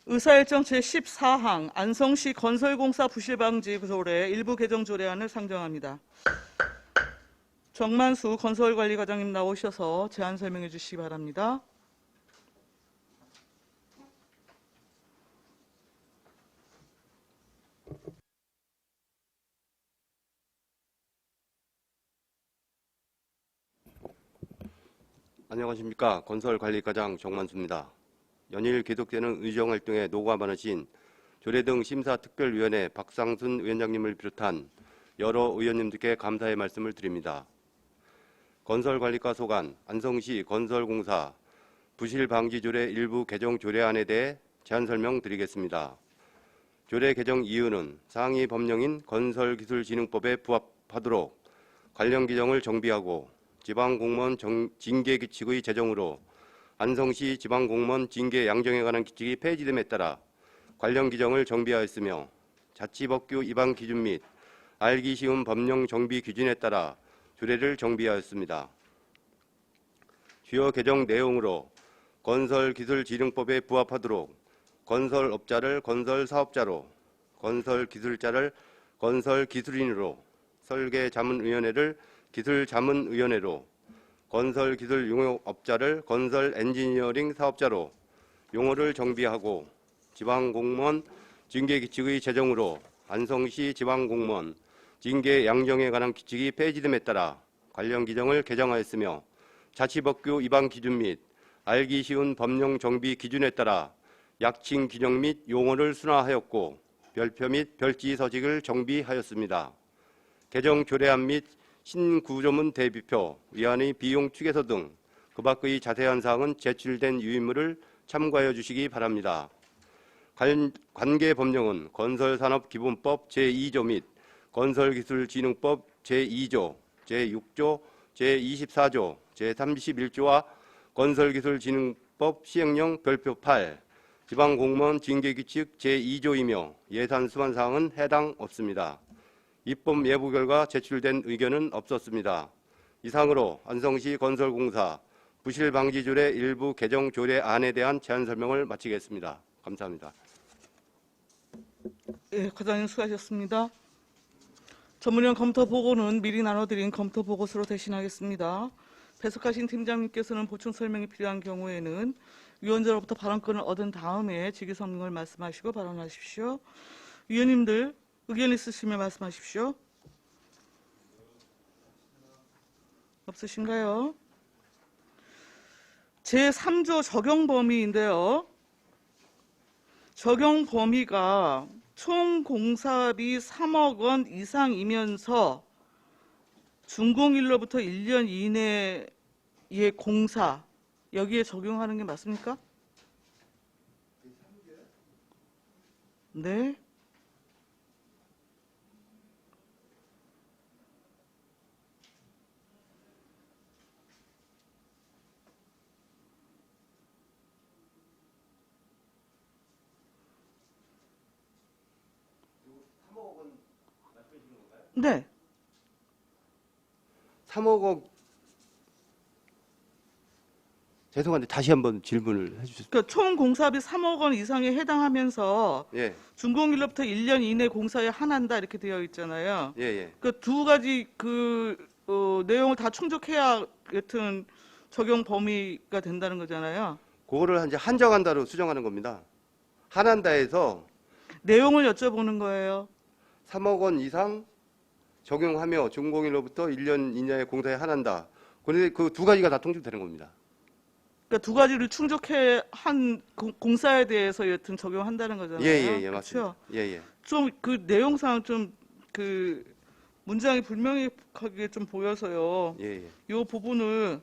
의사일정 제14항 안성시 건설공사 부실방지 조례 일부 개정 조례안을 상정합니다. 정만수 건설관리과장님 나오셔서 제안 설명해 주시기 바랍니다. 안녕하십니까. 건설관리과장 정만수입니다. 연일 계속되는 의정활동에 노고가 많으신 조례 등 심사특별위원회 박상순 위원장님을 비롯한 여러 의원님들께 감사의 말씀을 드립니다. 건설관리과 소관 안성시 건설공사 부실방지조례 일부 개정 조례안에 대해 제안 설명드리겠습니다. 조례 개정 이유는 상위 법령인 건설기술진흥법에 부합하도록 관련 규정을 정비하고 지방공무원 징계규칙의 제정으로 안성시 지방공무원 징계 양정에 관한 규칙이 폐지됨에 따라 관련 규정을 정비하였으며 자치법규 위반 기준 및 알기 쉬운 법령 정비 기준에 따라 조례를 정비하였습니다. 주요 개정 내용으로 건설기술진흥법에 부합하도록 건설업자를 건설사업자로, 건설기술자를 건설기술인으로, 설계자문위원회를 기술자문위원회로, 건설기술융업자를 건설엔지니어링 사업자로 용어를 정비하고 지방공무원 징계규칙의 제정으로 안성시 지방공무원 징계 양정에 관한 규칙이 폐지됨에 따라 관련 규정을 개정하였으며 자치법규 위반 기준 및 알기 쉬운 법령 정비 기준에 따라 약칭 규정 및 용어를 순화하였고 별표 및 별지 서식을 정비하였습니다. 개정 조례안 및 신구조문 대비표, 위안의 비용 추계서 등 그 밖의 자세한 사항은 제출된 유인물을 참고하여 주시기 바랍니다. 관계 법령은 건설산업기본법 제2조 및 건설기술진흥법 제2조, 제6조, 제24조, 제31조와 건설기술진흥법 시행령 별표 8, 지방공무원 징계규칙 제2조이며 예산 수반 사항은 해당 없습니다. 입법 예부 결과 제출된 의견은 없었습니다. 이상으로 안성시 건설공사 부실방지조례 일부 개정 조례안에 대한 제안 설명을 마치겠습니다. 감사합니다. 예, 과장님 수고하셨습니다. 전문위원 검토 보고는 미리 나눠드린 검토 보고서로 대신하겠습니다. 배석하신 팀장님께서는 보충 설명이 필요한 경우에는 위원장으로부터 발언권을 얻은 다음에 직위성명을 말씀하시고 발언하십시오. 위원님들 의견 있으시면 말씀하십시오. 없으신가요? 제3조 적용 범위인데요. 적용 범위가 총 공사비 3억 원 이상이면서 준공일로부터 1년 이내의 공사, 여기에 적용하는 게 맞습니까? 네. 네. 3억 원 죄송한데 다시 한번 질문을 해주세요. 그러니까 총 공사비 3억 원 이상에 해당하면서 예, 준공일로부터 1년 이내 공사에 한한다 이렇게 되어 있잖아요. 예, 예. 그 두 가지 내용을 다 충족해야 여튼 적용 범위가 된다는 거잖아요. 그거를 이제 한정한다로 수정하는 겁니다. 한한다에서 내용을 여쭤보는 거예요. 3억 원 이상 적용하며 준공일로부터 1년 이내에 공사에 한한다. 그런데 그 두 가지가 다 통준되는 겁니다. 그러니까 두 가지를 충족해 한 공사에 대해서 여튼 적용한다는 거잖아요. 예, 맞습니다. 예, 예. 좀 그 내용상 좀 그 문장이 불명확하게 좀 보여서요. 예, 예. 이 부분을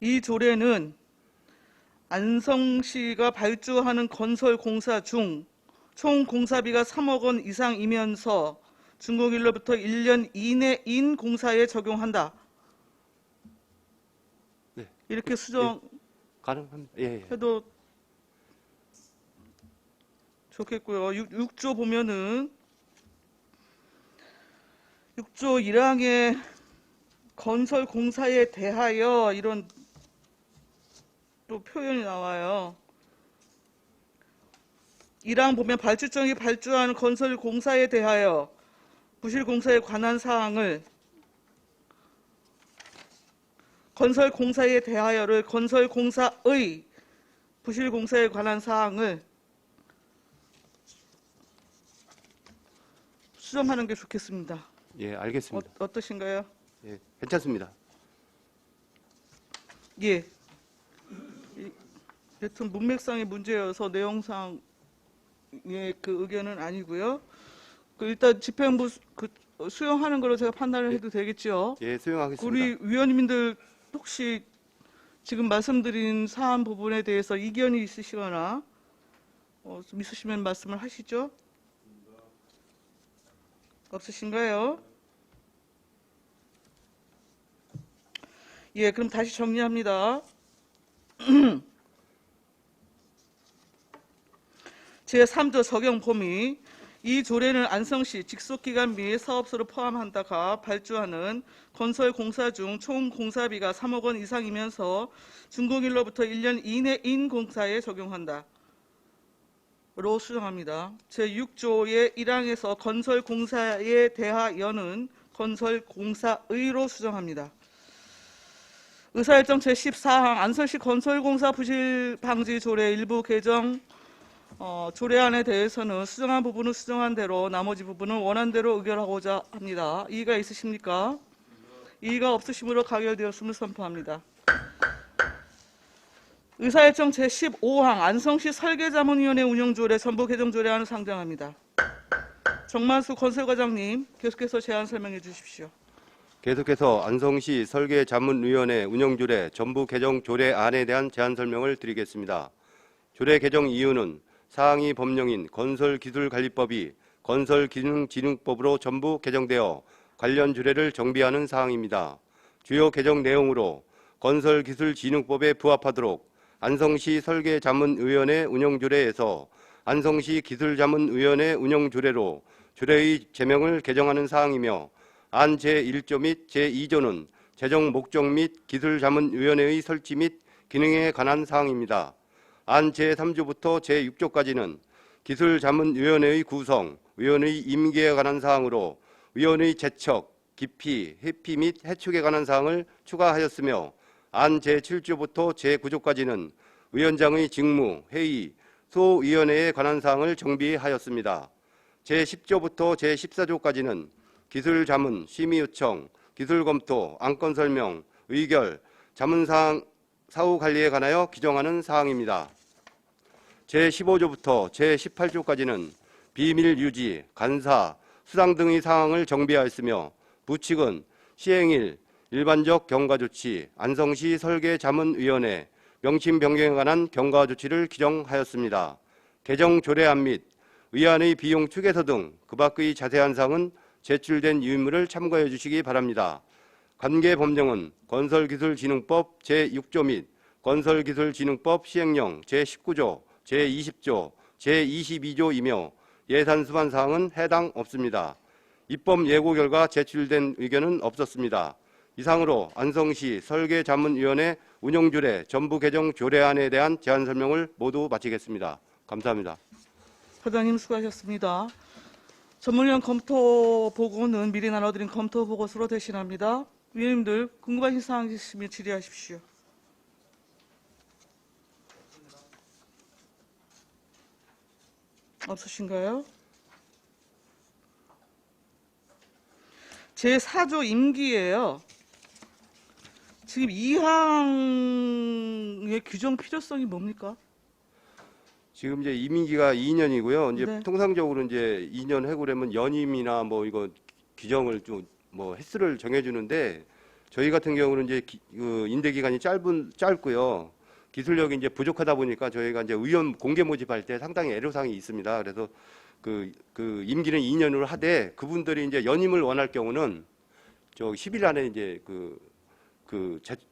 이 조례는 안성시가 발주하는 건설 공사 중 총 공사비가 3억 원 이상이면서 준공일로부터 1년 이내인 공사에 적용한다. 네. 이렇게 수정 가능합니다. 예, 예. 해도 좋겠고요. 6조 보면은 6조 1항에 건설 공사에 대하여 이런 또 표현이 나와요. 1항 보면 발주청이 발주하는 건설 공사에 대하여 부실 공사에 관한 사항을 건설 공사에 대하여를 건설 공사의 부실 공사에 관한 사항을 수정하는 게 좋겠습니다. 예, 알겠습니다. 어떠신가요? 예, 괜찮습니다. 예. 여튼 문맥상의 문제여서 내용상의 그 의견은 아니고요. 일단 집행부 수용하는 걸로 제가 판단을 해도 되겠죠? 예, 수용하겠습니다. 우리 위원님들 혹시 지금 말씀드린 사안 부분에 대해서 이견이 있으시거나 좀 있으시면 말씀을 하시죠. 없으신가요? 예, 그럼 다시 정리합니다. 제3조 적용 범위. 이 조례는 안성시 직속기관 및 사업소를 포함한다가 발주하는 건설 공사 중 총 공사비가 3억 원 이상이면서 준공일로부터 1년 이내인 공사에 적용한다. 로 수정합니다. 제6조의 1항에서 건설 공사에 대하여는 건설 공사의로 수정합니다. 의사일정 제14항 안성시 건설공사 부실 방지 조례 일부 개정 조례안에 대해서는 수정한 부분은 수정한 대로 나머지 부분은 원한 대로 의결하고자 합니다. 이의가 있으십니까? 이의가 없으시므로 가결되었음을 선포합니다. 의사일정 제15항 안성시 설계자문위원회 운영조례 전부 개정 조례안을 상정합니다. 정만수 건설과장님 계속해서 제안 설명해 주십시오. 계속해서 안성시 설계자문위원회 운영조례 전부 개정 조례안에 대한 제안 설명을 드리겠습니다. 조례 개정 이유는 사항이 법령인 건설기술관리법이 건설기능진흥법으로 전부 개정되어 관련 조례를 정비하는 사항입니다. 주요 개정 내용으로 건설기술진흥법에 부합하도록 안성시 설계자문위원회 운영조례에서 안성시 기술자문위원회 운영조례로 조례의 제명을 개정하는 사항이며 안 제1조 및 제2조는 재정 목적 및 기술자문위원회의 설치 및 기능에 관한 사항입니다. 안 제3조부터 제6조까지는 기술자문위원회의 구성, 위원의 임기에 관한 사항으로 위원의 제척, 기피, 회피 및 해촉에 관한 사항을 추가하였으며 안 제7조부터 제9조까지는 위원장의 직무, 회의, 소위원회에 관한 사항을 정비하였습니다. 제10조부터 제14조까지는 기술자문, 심의요청, 기술검토, 안건설명, 의결, 자문사항, 사후관리에 관하여 규정하는 사항입니다. 제15조부터 제18조까지는 비밀유지, 간사, 수당 등의 사항을 정비하였으며 부칙은 시행일, 일반적 경과조치, 안성시 설계자문위원회, 명칭 변경에 관한 경과조치를 규정하였습니다. 개정 조례안 및 의안의 비용 추계서 등 그 밖의 자세한 사항은 제출된 유인물을 참고해 주시기 바랍니다. 관계 법령은 건설기술진흥법 제6조 및 건설기술진흥법 시행령 제19조, 제20조, 제22조이며 예산 수반 사항은 해당 없습니다. 입법 예고 결과 제출된 의견은 없었습니다. 이상으로 안성시 설계자문위원회 운영조례 전부 개정 조례안에 대한 제안 설명을 모두 마치겠습니다. 감사합니다. 사장님 수고하셨습니다. 전문위원 검토 보고는 미리 나눠드린 검토 보고서로 대신합니다. 위원님들 궁금하신 사항 있으시면 질의하십시오. 없으신가요? 제4조 임기예요. 지금 2항의 규정 필요성이 뭡니까? 지금 이제 임기가 2년이고요. 이제 네. 통상적으로 이제 2년 해고라면 연임이나 뭐 이거 규정을 좀 뭐 횟수를 정해주는데 저희 같은 경우는 이제 그 임대 기간이 짧고요. 기술력이 이제 부족하다 보니까 저희가 이제 의원 공개 모집할 때 상당히 애로사항이 있습니다. 그래서 그 임기는 2년으로 하되 그분들이 이제 연임을 원할 경우는 저 10일 안에 이제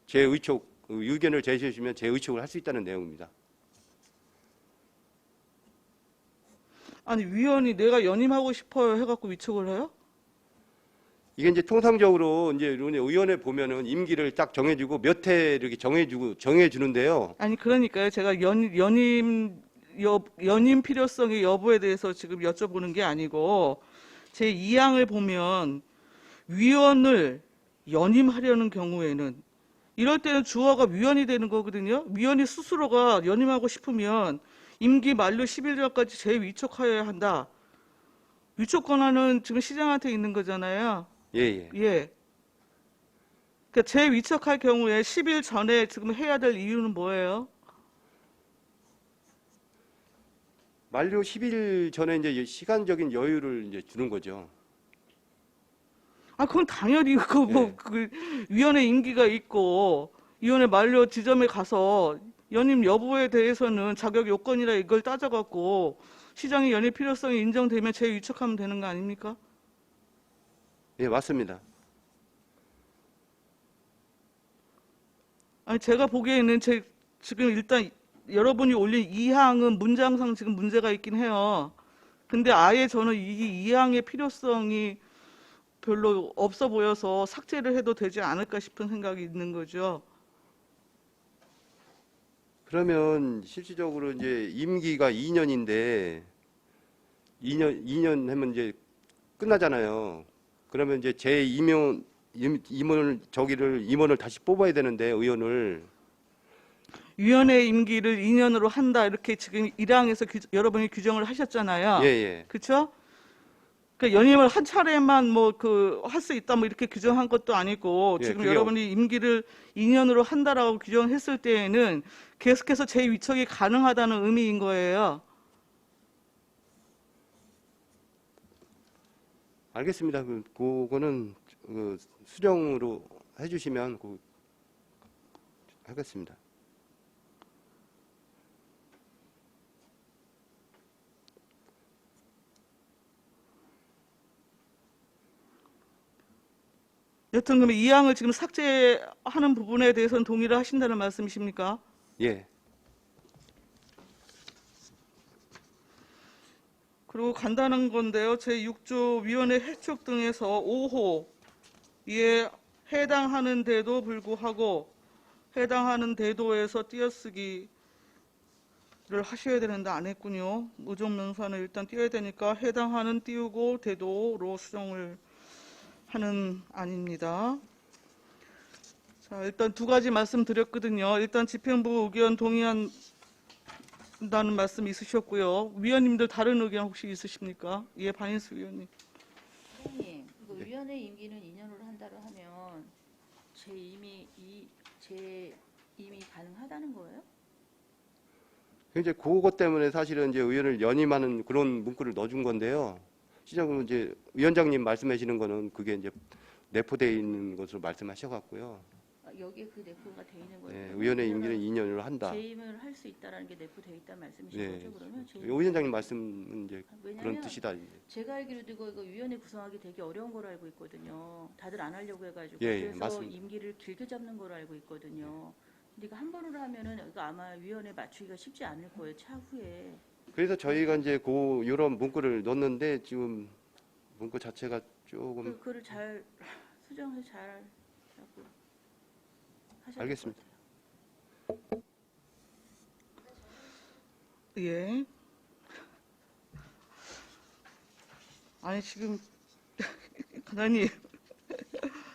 제 의촉 의견을 제시해 주시면 제 의촉을 할 수 있다는 내용입니다. 아니 위원이 내가 연임하고 싶어요 해갖고 위촉을 해요? 이게 이제 통상적으로 이제 의원회 보면은 임기를 딱 정해주고 몇 해 이렇게 정해주는데요. 아니 그러니까요. 제가 연임 필요성의 여부에 대해서 지금 여쭤보는 게 아니고 제 2항을 보면 위원을 연임하려는 경우에는 이럴 때는 주어가 위원이 되는 거거든요. 위원이 스스로가 연임하고 싶으면 임기 만료 10일 전까지 재위촉하여야 한다. 위촉 권한은 지금 시장한테 있는 거잖아요. 예, 예. 예. 그러니까 재위촉할 경우에 10일 전에 지금 해야 될 이유는 뭐예요? 만료 10일 전에 이제 시간적인 여유를 이제 주는 거죠. 아, 그건 당연히 예. 그 위원회 임기가 있고 위원회 만료 지점에 가서 연임 여부에 대해서는 자격 요건이라 이걸 따져갖고 시장의 연임 필요성이 인정되면 재위촉하면 되는 거 아닙니까? 예, 맞습니다. 아니 제가 보기에는 지금 일단 여러분이 올린 2항은 문장상 지금 문제가 있긴 해요. 근데 아예 저는 이 2항의 필요성이 별로 없어 보여서 삭제를 해도 되지 않을까 싶은 생각이 있는 거죠. 그러면 실질적으로 이제 임기가 2년인데 2년 하면 이제 끝나잖아요. 그러면 이제 임원을 다시 뽑아야 되는데 의원을. 위원회 임기를 2년으로 한다 이렇게 지금 1항에서 여러분이 규정을 하셨잖아요. 예, 예. 그렇죠? 그러니까 연임을 한 차례만 뭐 할 수 있다 뭐 이렇게 규정한 것도 아니고 예, 지금 그게 여러분이 임기를 2년으로 한다라고 규정했을 때에는 계속해서 재위촉이 가능하다는 의미인 거예요. 알겠습니다. 그거는 수정으로 해주시면 하겠습니다. 여튼 그럼 2항을 지금 삭제하는 부분에 대해서는 동의를 하신다는 말씀이십니까? 예. 그리고 간단한 건데요. 제6조 위원회 해촉 등에서 5호에 해당하는 데도 불구하고 해당하는 대도에서 띄어쓰기를 하셔야 되는데 안 했군요. 의존명사는 일단 띄어야 되니까 해당하는 띄우고 대도로 수정을 하는 안입니다. 자, 일단 두 가지 말씀드렸거든요. 일단 집행부 의견 동의한다는 말씀 있으셨고요. 위원님들 다른 의견 혹시 있으십니까? 예, 반인수 위원님. 선생님, 이거 위원회 임기는 2년으로 한다고 하면 재임이 가능하다는 거예요? 이제 그것 때문에 사실은 이제 의원을 연임하는 그런 문구를 넣어준 건데요. 시장은 이제 위원장님 말씀하시는 거는 그게 이제 내포되어 있는 것으로 말씀하셔갖고요. 여기에 그 내포가 돼 있는 거예요? 예, 의원의 임기는 2년으로 한다. 재임을 할 수 있다라는 게 내포되어 있다는 말씀이신 예, 거죠? 그러면 위원장님 말씀은 이제 그런 왜냐면 뜻이다. 이제. 제가 알기로도 이거 위원회 구성하기 되게 어려운 걸로 알고 있거든요. 다들 안 하려고 해가지고 예, 예, 그래서 맞습니다. 임기를 길게 잡는 걸로 알고 있거든요. 근데 이거 한 번으로 하면은 이거 아마 위원회 맞추기가 쉽지 않을 거예요. 차후에. 그래서 저희가 이제 이런 문구를 넣었는데 지금 문구 자체가 조금 그거를 잘 수정을 잘 하고 하셔야 알겠습니다. 될 것 같아요. 예. 아니 지금 간단히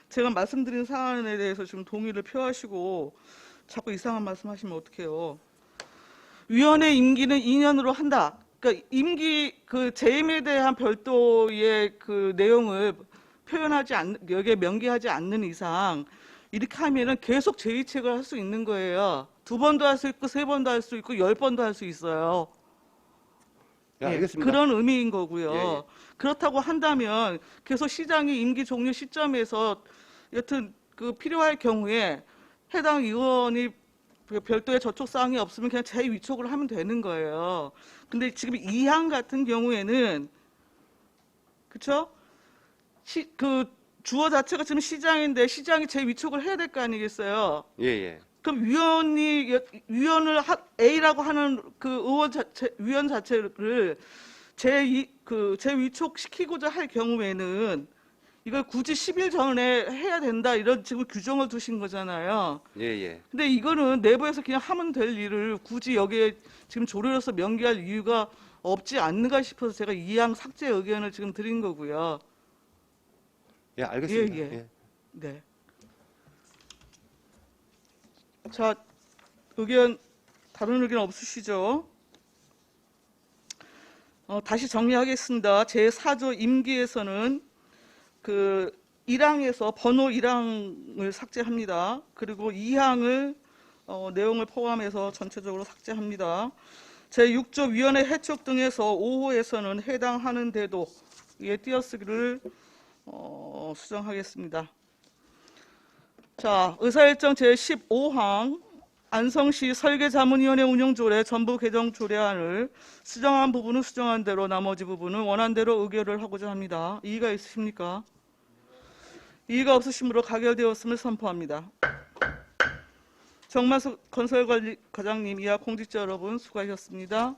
제가 말씀드린 사안에 대해서 좀 동의를 표하시고 자꾸 이상한 말씀하시면 어떡해요. 위원회 임기는 2년으로 한다. 그러니까 임기 재임에 대한 별도의 그 내용을 여기에 명기하지 않는 이상 이렇게 하면은 계속 재위책을 할 수 있는 거예요. 2번도 할 수 있고 3번도 할 수 있고 10번도 할 수 있어요. 예, 알겠습니다. 그런 의미인 거고요. 예, 예. 그렇다고 한다면 계속 시장이 임기 종료 시점에서 여튼 필요할 경우에 해당 의원이 별도의 저촉 사항이 없으면 그냥 재위촉을 하면 되는 거예요. 근데 지금 2항 같은 경우에는 그렇죠? 주어 자체가 지금 시장인데 시장이 재위촉을 해야 될 거 아니겠어요? 예, 예. 그럼 위원을 A라고 하는 위원 자체를 재위촉 시키고자 할 경우에는 이걸 굳이 10일 전에 해야 된다 이런 지금 규정을 두신 거잖아요. 예, 예. 근데 이거는 내부에서 그냥 하면 될 일을 굳이 여기에 지금 조례로서 명기할 이유가 없지 않는가 싶어서 제가 이양 삭제 의견을 지금 드린 거고요. 예, 알겠습니다. 예, 예. 예. 네. 자, 다른 의견 없으시죠? 다시 정리하겠습니다. 제4조 임기에서는 그 1항에서 번호 1항을 삭제합니다. 그리고 2항을 내용을 포함해서 전체적으로 삭제합니다. 제6조 위원회 해촉 등에서 5호에서는 해당하는 대도에 띄어쓰기를 수정하겠습니다. 자, 의사일정 제15항 안성시 설계자문위원회 운영조례 전부 개정 조례안을 수정한 부분은 수정한 대로 나머지 부분은 원한 대로 의결을 하고자 합니다. 이의가 있으십니까? 이의가 없으시므로 가결되었음을 선포합니다. 정만숙 건설관리 과장님, 이하 공직자 여러분 수고하셨습니다.